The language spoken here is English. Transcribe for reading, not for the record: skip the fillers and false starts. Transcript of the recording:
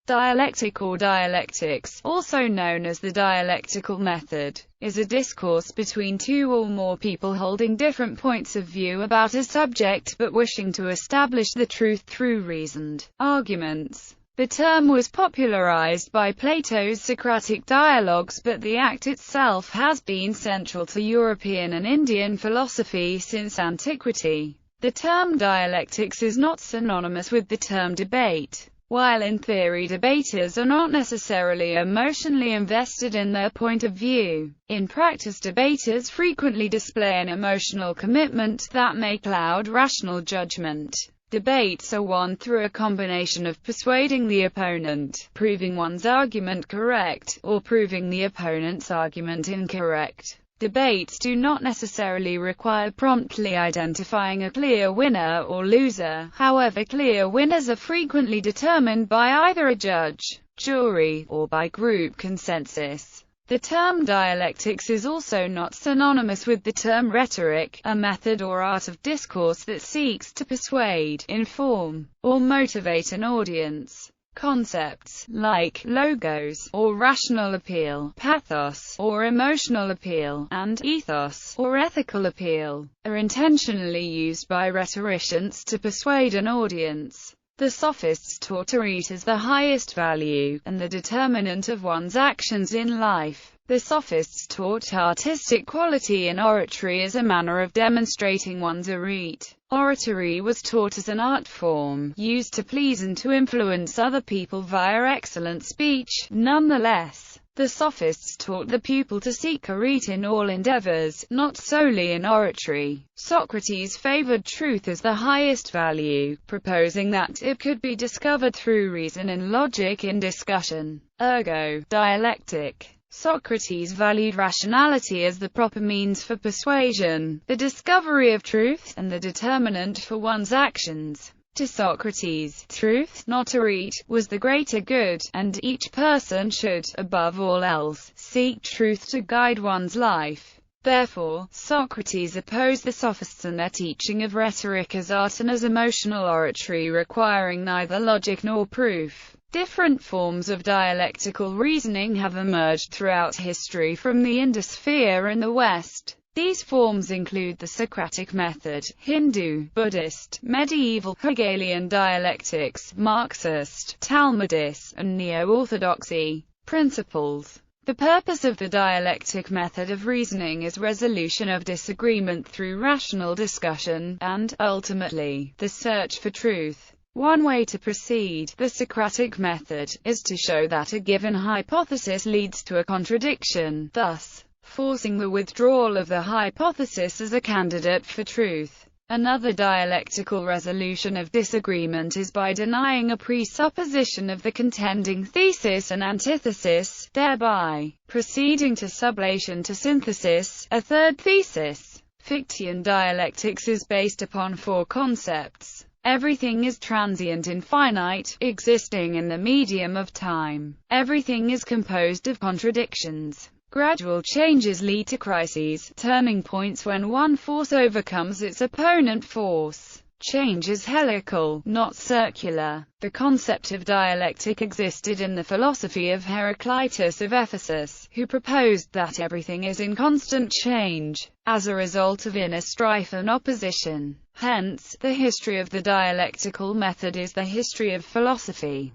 Dialectic or dialectics, also known as the dialectical method, is a discourse between two or more people holding different points of view about a subject but wishing to establish the truth through reasoned arguments. The term was popularized by Plato's Socratic dialogues, but the act itself has been central to European and Indian philosophy since antiquity. The term dialectics is not synonymous with the term debate. While in theory debaters are not necessarily emotionally invested in their point of view, in practice debaters frequently display an emotional commitment that may cloud rational judgment. Debates are won through a combination of persuading the opponent, proving one's argument correct, or proving the opponent's argument incorrect. Debates do not necessarily require promptly identifying a clear winner or loser. However, clear winners are frequently determined by either a judge, jury, or by group consensus. The term dialectics is also not synonymous with the term rhetoric, a method or art of discourse that seeks to persuade, inform, or motivate an audience. Concepts, like logos, or rational appeal, pathos, or emotional appeal, and ethos, or ethical appeal, are intentionally used by rhetoricians to persuade an audience. The Sophists taught to eat as the highest value, and the determinant of one's actions in life. The Sophists taught artistic quality in oratory as a manner of demonstrating one's arete. Oratory was taught as an art form, used to please and to influence other people via excellent speech. Nonetheless, the Sophists taught the pupil to seek arete in all endeavors, not solely in oratory. Socrates favored truth as the highest value, proposing that it could be discovered through reason and logic in discussion. Ergo, dialectic. Socrates valued rationality as the proper means for persuasion, the discovery of truth, and the determinant for one's actions. To Socrates, truth, not arete, was the greater good, and each person should, above all else, seek truth to guide one's life. Therefore, Socrates opposed the Sophists and their teaching of rhetoric as art and as emotional oratory requiring neither logic nor proof. Different forms of dialectical reasoning have emerged throughout history from the Indosphere and the West. These forms include the Socratic method, Hindu, Buddhist, medieval, Hegelian dialectics, Marxist, Talmudist, and Neo-Orthodoxy principles. The purpose of the dialectic method of reasoning is resolution of disagreement through rational discussion, and, ultimately, the search for truth. One way to proceed, the Socratic method, is to show that a given hypothesis leads to a contradiction, thus forcing the withdrawal of the hypothesis as a candidate for truth. Another dialectical resolution of disagreement is by denying a presupposition of the contending thesis and antithesis, thereby proceeding to sublation to synthesis, a third thesis. Fichtean dialectics is based upon four concepts. Everything is transient and finite, existing in the medium of time. Everything is composed of contradictions. Gradual changes lead to crises, turning points when one force overcomes its opponent force. Change is helical, not circular. The concept of dialectic existed in the philosophy of Heraclitus of Ephesus, who proposed that everything is in constant change, as a result of inner strife and opposition. Hence, the history of the dialectical method is the history of philosophy.